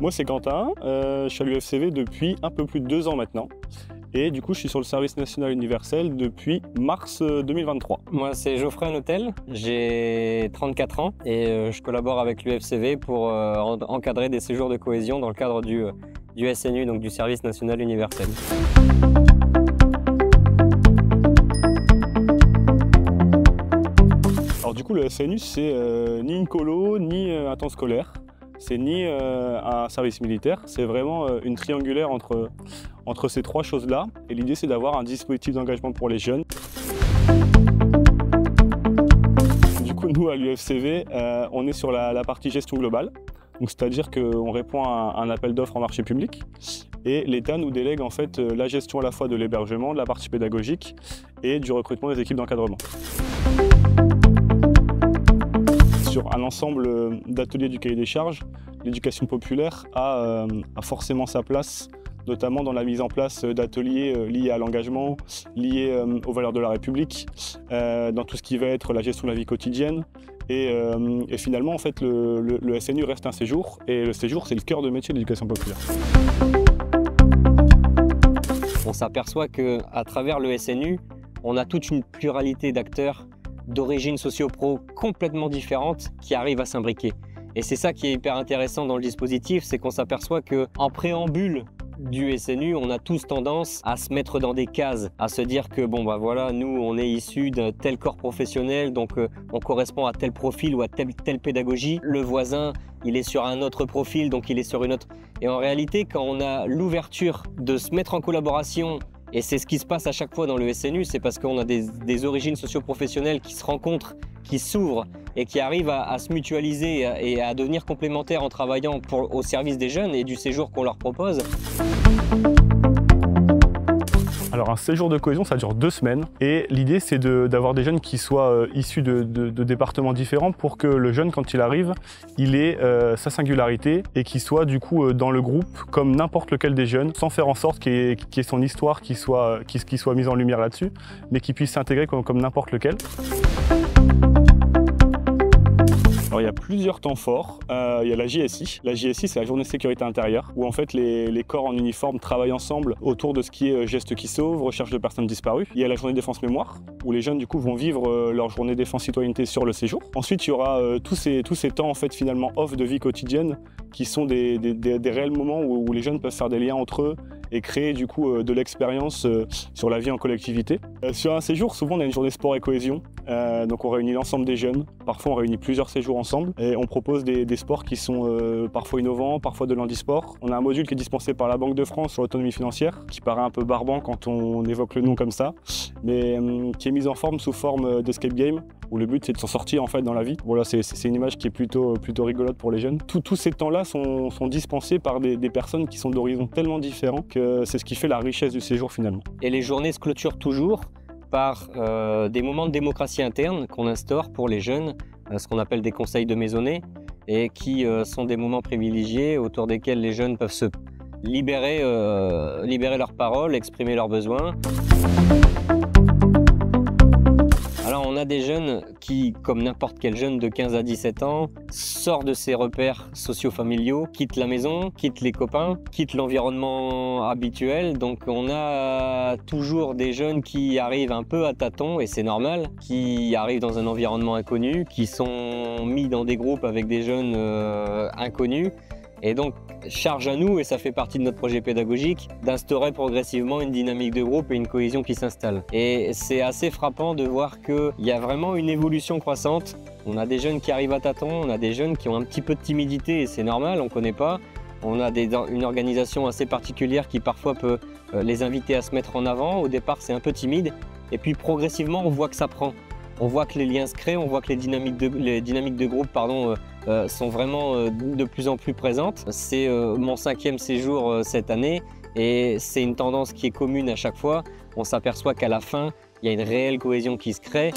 Moi c'est Quentin, je suis à l'UFCV depuis un peu plus de 2 ans maintenant. Et du coup, je suis sur le service national universel depuis mars 2023. Moi, c'est Geoffrey Hanotel, j'ai 34 ans et je collabore avec l'UFCV pour encadrer des séjours de cohésion dans le cadre du SNU, donc du service national universel. Alors du coup, le SNU, c'est ni une colo, ni un temps scolaire. C'est ni un service militaire, c'est vraiment une triangulaire entre ces 3 choses-là. Et l'idée, c'est d'avoir un dispositif d'engagement pour les jeunes. Du coup, nous, à l'UFCV, on est sur la partie gestion globale. C'est-à-dire qu'on répond à un appel d'offres en marché public. Et l'État nous délègue en fait la gestion à la fois de l'hébergement, de la partie pédagogique et du recrutement des équipes d'encadrement. Sur un ensemble d'ateliers du cahier des charges, l'éducation populaire a forcément sa place, notamment dans la mise en place d'ateliers liés à l'engagement, liés aux valeurs de la République, dans tout ce qui va être la gestion de la vie quotidienne. Et finalement, en fait, le SNU reste un séjour, et le séjour, c'est le cœur de métier de l'éducation populaire. On s'aperçoit qu'à travers le SNU, on a toute une pluralité d'acteurs d'origine socio-pro complètement différentes qui arrivent à s'imbriquer. Et c'est ça qui est hyper intéressant dans le dispositif, c'est qu'on s'aperçoit qu'en préambule du SNU, on a tous tendance à se mettre dans des cases, à se dire que bon bah voilà, nous on est issus d'un tel corps professionnel, donc on correspond à tel profil ou à telle pédagogie. Le voisin, il est sur un autre profil, donc il est sur une autre. Et en réalité, quand on a l'ouverture de se mettre en collaboration, et c'est ce qui se passe à chaque fois dans le SNU, c'est parce qu'on a des origines socio-professionnelles qui se rencontrent, qui s'ouvrent et qui arrivent à se mutualiser et à devenir complémentaires en travaillant au service des jeunes et du séjour qu'on leur propose. Alors un séjour de cohésion, ça dure 2 semaines et l'idée c'est d'avoir des jeunes qui soient issus de départements différents pour que le jeune, quand il arrive, il ait sa singularité et qu'il soit du coup dans le groupe comme n'importe lequel des jeunes, sans faire en sorte qu'il y ait son histoire qui soit mise en lumière là-dessus, mais qu'il puisse s'intégrer comme n'importe lequel. Alors il y a plusieurs temps forts, il y a la JSI. La JSI, c'est la journée de sécurité intérieure, où en fait les corps en uniforme travaillent ensemble autour de ce qui est gestes qui sauvent, recherche de personnes disparues. Il y a la journée défense mémoire, où les jeunes du coup vont vivre leur journée défense citoyenneté sur le séjour. Ensuite, il y aura tous ces temps en fait finalement off de vie quotidienne, qui sont des réels moments où les jeunes peuvent faire des liens entre eux et créer du coup de l'expérience sur la vie en collectivité. Sur un séjour, souvent on a une journée sport et cohésion, donc on réunit l'ensemble des jeunes, parfois on réunit plusieurs séjours ensemble et on propose des sports qui sont parfois innovants, parfois de l'handisport. On a un module qui est dispensé par la Banque de France sur l'autonomie financière, qui paraît un peu barbant quand on évoque le nom comme ça, mais qui est mis en forme sous forme d'escape game, où le but c'est de s'en sortir en fait dans la vie. Voilà, c'est une image qui est plutôt rigolote pour les jeunes. Tous ces temps-là sont dispensés par des personnes qui sont d'horizons tellement différents que c'est ce qui fait la richesse du séjour finalement. Et les journées se clôturent toujours par des moments de démocratie interne qu'on instaure pour les jeunes, ce qu'on appelle des conseils de maisonnée, et qui sont des moments privilégiés autour desquels les jeunes peuvent se libérer leurs paroles, exprimer leurs besoins. Alors on a des jeunes qui, comme n'importe quel jeune de 15 à 17 ans, sort de ses repères socio-familiaux, quitte la maison, quitte les copains, quitte l'environnement habituel. Donc on a toujours des jeunes qui arrivent un peu à tâtons, et c'est normal, qui arrivent dans un environnement inconnu, qui sont mis dans des groupes avec des jeunes inconnus. Et donc, charge à nous, et ça fait partie de notre projet pédagogique, d'instaurer progressivement une dynamique de groupe et une cohésion qui s'installe. Et c'est assez frappant de voir qu'il y a vraiment une évolution croissante. On a des jeunes qui arrivent à tâtons, on a des jeunes qui ont un petit peu de timidité, et c'est normal, on ne connaît pas. On a une organisation assez particulière qui parfois peut les inviter à se mettre en avant. Au départ, c'est un peu timide, et puis progressivement, on voit que ça prend. On voit que les liens se créent, on voit que les dynamiques de groupe sont vraiment de plus en plus présentes. C'est mon 5e séjour cette année, et c'est une tendance qui est commune à chaque fois. On s'aperçoit qu'à la fin, il y a une réelle cohésion qui se crée.